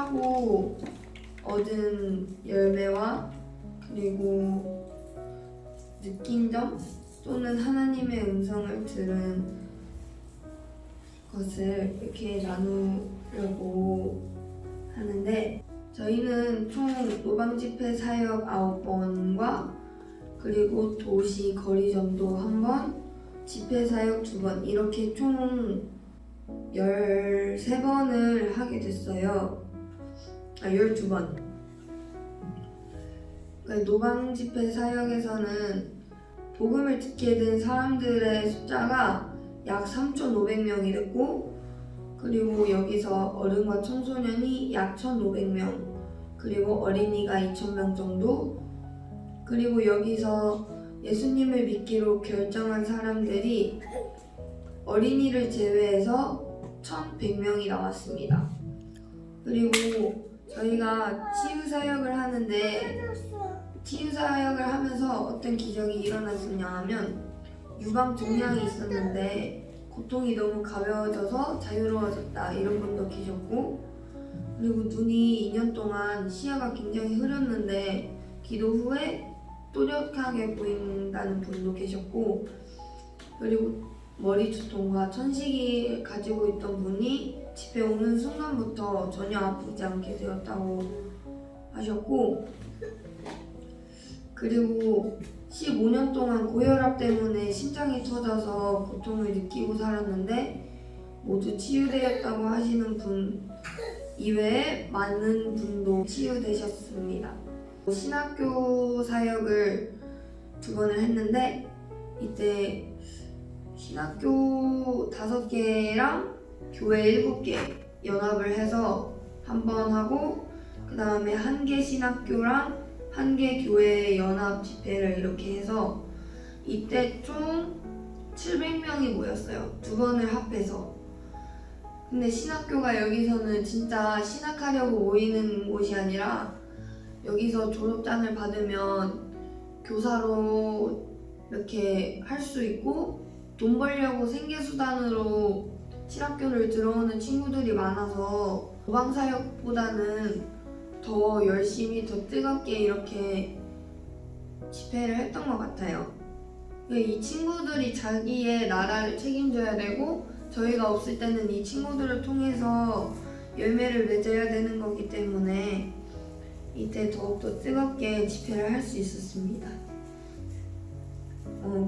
하고 얻은 열매와 그리고 느낀 점 또는 하나님의 음성을 들은 것을 이렇게 나누려고 하는데, 저희는 총 노방집회 사역 9번과 그리고 도시 거리전도 1번, 집회 사역 2번 이렇게 총 13번을 하게 됐어요. 12번. 노방 집회 사역에서는 복음을 듣게 된 사람들의 숫자가 약 3,500명이 됐고, 그리고 여기서 어른과 청소년이 약 1,500명, 그리고 어린이가 2,000명 정도, 그리고 여기서 예수님을 믿기로 결정한 사람들이 어린이를 제외해서 1,100명이 나왔습니다. 그리고 저희가 치유사역을 하는데, 치유사역을 하면서 어떤 기적이 일어났었냐 하면, 유방 종양이 있었는데 고통이 너무 가벼워져서 자유로워졌다 이런 분도 계셨고, 그리고 눈이 2년 동안 시야가 굉장히 흐렸는데 기도 후에 또렷하게 보인다는 분도 계셨고, 그리고 머리 두통과 천식이 가지고 있던 분이 집에 오는 순간부터 전혀 아프지 않게 되었다고 하셨고, 그리고 15년 동안 고혈압 때문에 심장이 터져서 고통을 느끼고 살았는데 모두 치유되었다고 하시는 분 이외에 많은 분도 치유되셨습니다. 신학교 사역을 2번을 했는데, 이때 신학교 5개랑 교회 7개 연합을 해서 1번 하고, 그 다음에 1개 신학교랑 1개 교회 연합 집회를 이렇게 해서 이때 총 700명이 모였어요. 2번을 합해서. 근데 신학교가 여기서는 진짜 신학하려고 모이는 곳이 아니라, 여기서 졸업장을 받으면 교사로 이렇게 할 수 있고 돈 벌려고 생계수단으로 신학교를 들어오는 친구들이 많아서 노방사역보다는 더 열심히 더 뜨겁게 이렇게 집회를 했던 것 같아요. 이 친구들이 자기의 나라를 책임져야 되고, 저희가 없을 때는 이 친구들을 통해서 열매를 맺어야 되는 거기 때문에 이때 더욱더 뜨겁게 집회를 할 수 있었습니다.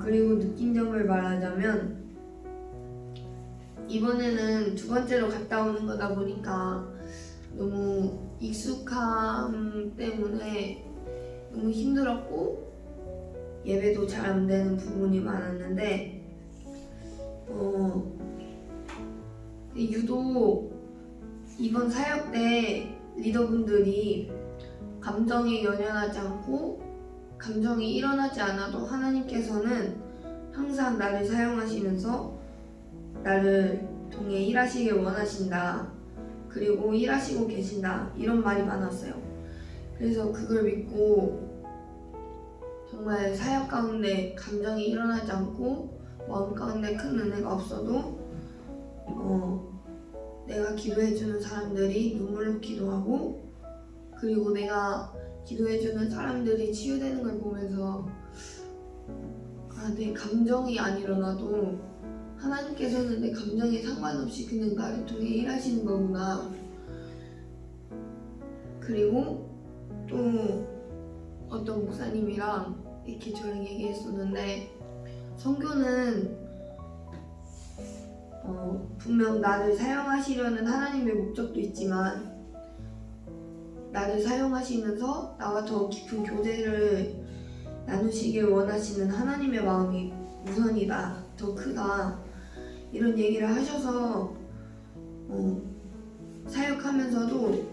그리고 느낀 점을 말하자면, 이번에는 2번째로 갔다 오는 거다 보니까 너무 익숙함 때문에 너무 힘들었고 예배도 잘 안 되는 부분이 많았는데, 유독 이번 사역 때 리더분들이 감정에 연연하지 않고, 감정이 일어나지 않아도 하나님께서는 항상 나를 사용하시면서 나를 통해 일하시길 원하신다, 그리고 일하시고 계신다, 이런 말이 많았어요. 그래서 그걸 믿고 정말 사역 가운데 감정이 일어나지 않고 마음 가운데 큰 은혜가 없어도 내가 기도해주는 사람들이 눈물로 기도하고, 그리고 내가 기도해주는 사람들이 치유되는 걸 보면서 내 감정이 안 일어나도 하나님께서는 내 감정에 상관없이 그냥 나를 통해 일하시는 거구나. 그리고 또 어떤 목사님이랑 이렇게 저랑 얘기했었는데, 선교는 분명 나를 사용하시려는 하나님의 목적도 있지만, 나를 사용하시면서 나와 더 깊은 교제를 나누시길 원하시는 하나님의 마음이 우선이다, 더 크다, 이런 얘기를 하셔서 사역하면서도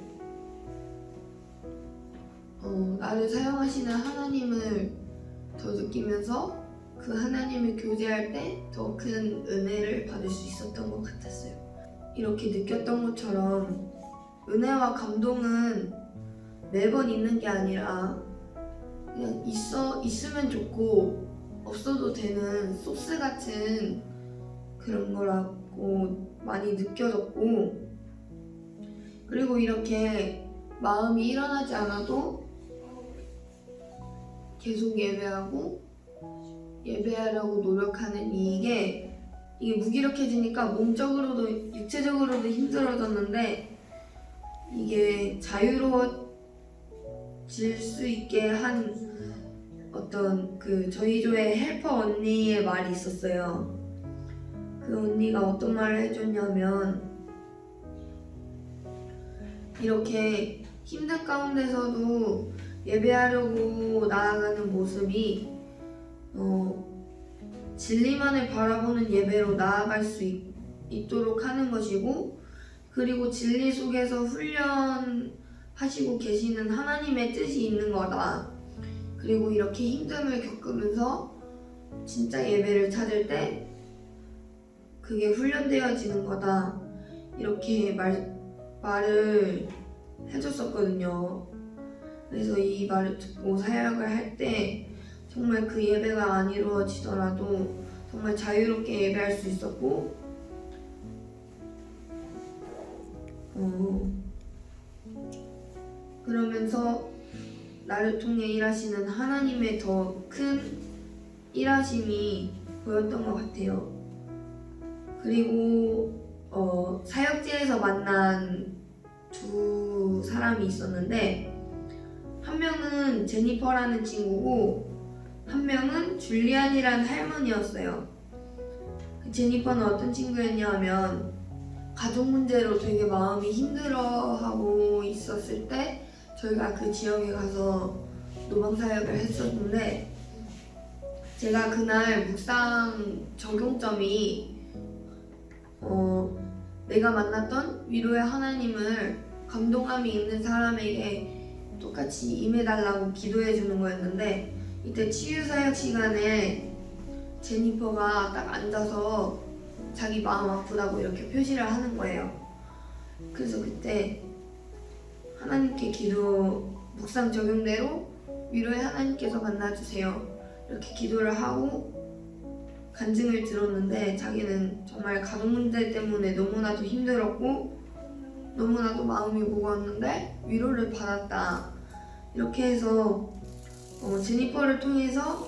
나를 사용하시는 하나님을 더 느끼면서 그 하나님을 교제할 때 더 큰 은혜를 받을 수 있었던 것 같았어요. 이렇게 느꼈던 것처럼 은혜와 감동은 매번 있는 게 아니라 그냥 있으면 좋고 없어도 되는 소스 같은 그런 거라고 많이 느껴졌고, 그리고 이렇게 마음이 일어나지 않아도 계속 예배하려고 노력하는 이게 무기력해지니까 몸적으로도 육체적으로도 힘들어졌는데, 이게 자유로워질 수 있게 한 어떤 저희 조의 헬퍼 언니의 말이 있었어요. 그 언니가 어떤 말을 해줬냐면, 이렇게 힘든 가운데서도 예배하려고 나아가는 모습이 진리만을 바라보는 예배로 나아갈 수 있도록 하는 것이고, 그리고 진리 속에서 훈련하시고 계시는 하나님의 뜻이 있는 거다. 그리고 이렇게 힘듦을 겪으면서 진짜 예배를 찾을 때 그게 훈련되어지는 거다. 이렇게 말을 해줬었거든요. 그래서 이 말을 듣고 사역을 할 때 정말 그 예배가 안 이루어지더라도 정말 자유롭게 예배할 수 있었고, 그러면서 나를 통해 일하시는 하나님의 더 큰 일하심이 보였던 것 같아요. 그리고 사역지에서 만난 두 사람이 있었는데, 한 명은 제니퍼라는 친구고 한 명은 줄리안이라는 할머니였어요. 제니퍼는 어떤 친구였냐 하면, 가족 문제로 되게 마음이 힘들어하고 있었을 때 저희가 그 지역에 가서 노방사역을 했었는데, 제가 그날 묵상 적용점이 내가 만났던 위로의 하나님을 감동함이 있는 사람에게 똑같이 임해달라고 기도해주는 거였는데, 이때 치유사역 시간에 제니퍼가 딱 앉아서 자기 마음 아프다고 이렇게 표시를 하는 거예요. 그래서 그때 하나님께 묵상 적용대로 위로의 하나님께서 만나주세요 이렇게 기도를 하고 간증을 들었는데, 자기는 정말 가족 문제 때문에 너무나도 힘들었고 너무나도 마음이 무거웠는데 위로를 받았다. 이렇게 해서 제니퍼를 통해서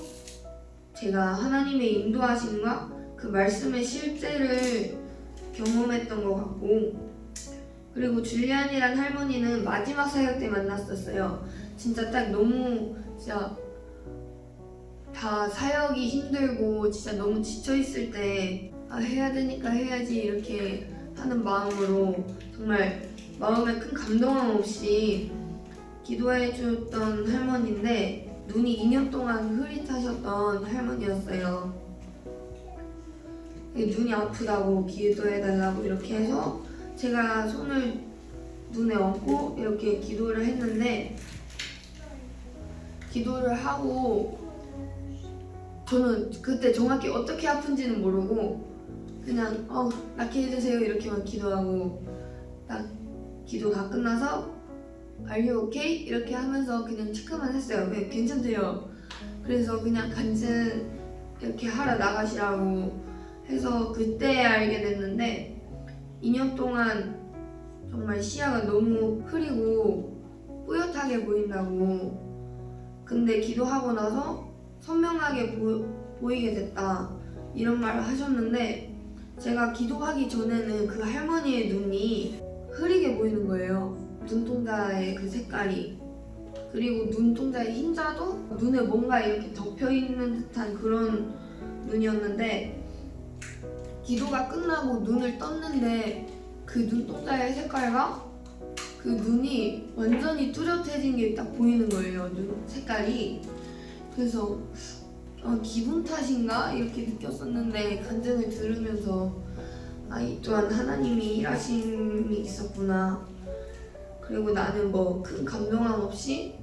제가 하나님의 인도하심과 그 말씀의 실제를 경험했던 것 같고, 그리고 줄리안이란 할머니는 마지막 사역 때 만났었어요. 진짜 딱 너무 다 사역이 힘들고 진짜 너무 지쳐있을 때 해야 되니까 해야지 이렇게 하는 마음으로 정말 마음에 큰 감동함 없이 기도해줬던 할머니인데, 눈이 2년 동안 흐릿하셨던 할머니였어요. 눈이 아프다고 기도해달라고 이렇게 해서 제가 손을 눈에 얹고 이렇게 기도를 했는데, 기도를 하고 저는 그때 정확히 어떻게 아픈지는 모르고 그냥 낫게 해주세요 이렇게만 기도하고, 딱 기도 다 끝나서 Are you okay? 이렇게 하면서 그냥 체크만 했어요. 네, 괜찮대요. 그래서 그냥 간증 이렇게 하러 나가시라고 해서 그때 알게 됐는데, 2년 동안 정말 시야가 너무 흐리고 뿌옇하게 보인다고, 근데 기도하고 나서 선명하게 보이게 됐다 이런 말을 하셨는데, 제가 기도하기 전에는 그 할머니의 눈이 흐리게 보이는 거예요. 눈동자의 그 색깔이, 그리고 눈동자의 흰자도 눈에 뭔가 이렇게 덮여있는 듯한 그런 눈이었는데, 기도가 끝나고 눈을 떴는데 그 눈동자의 색깔과 그 눈이 완전히 뚜렷해진 게 딱 보이는 거예요. 눈 색깔이. 그래서 기분 탓인가? 이렇게 느꼈었는데, 간증을 들으면서 이 또한 하나님이 일하심이 있었구나. 그리고 나는 큰 감동함 없이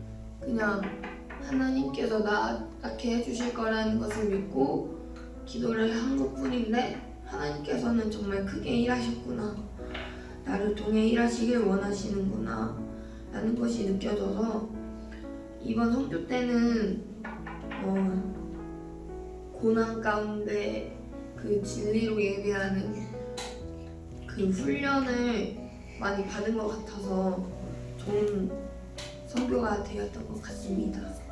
그냥 하나님께서 낫게 해주실 거라는 것을 믿고 기도를 한 것뿐인데, 하나님께서는 정말 크게 일하셨구나, 나를 통해 일하시길 원하시는구나 라는 것이 느껴져서, 이번 성교 때는 고난 가운데 그 진리로 예배하는 그 훈련을 많이 받은 것 같아서 좋은 선교가 되었던 것 같습니다.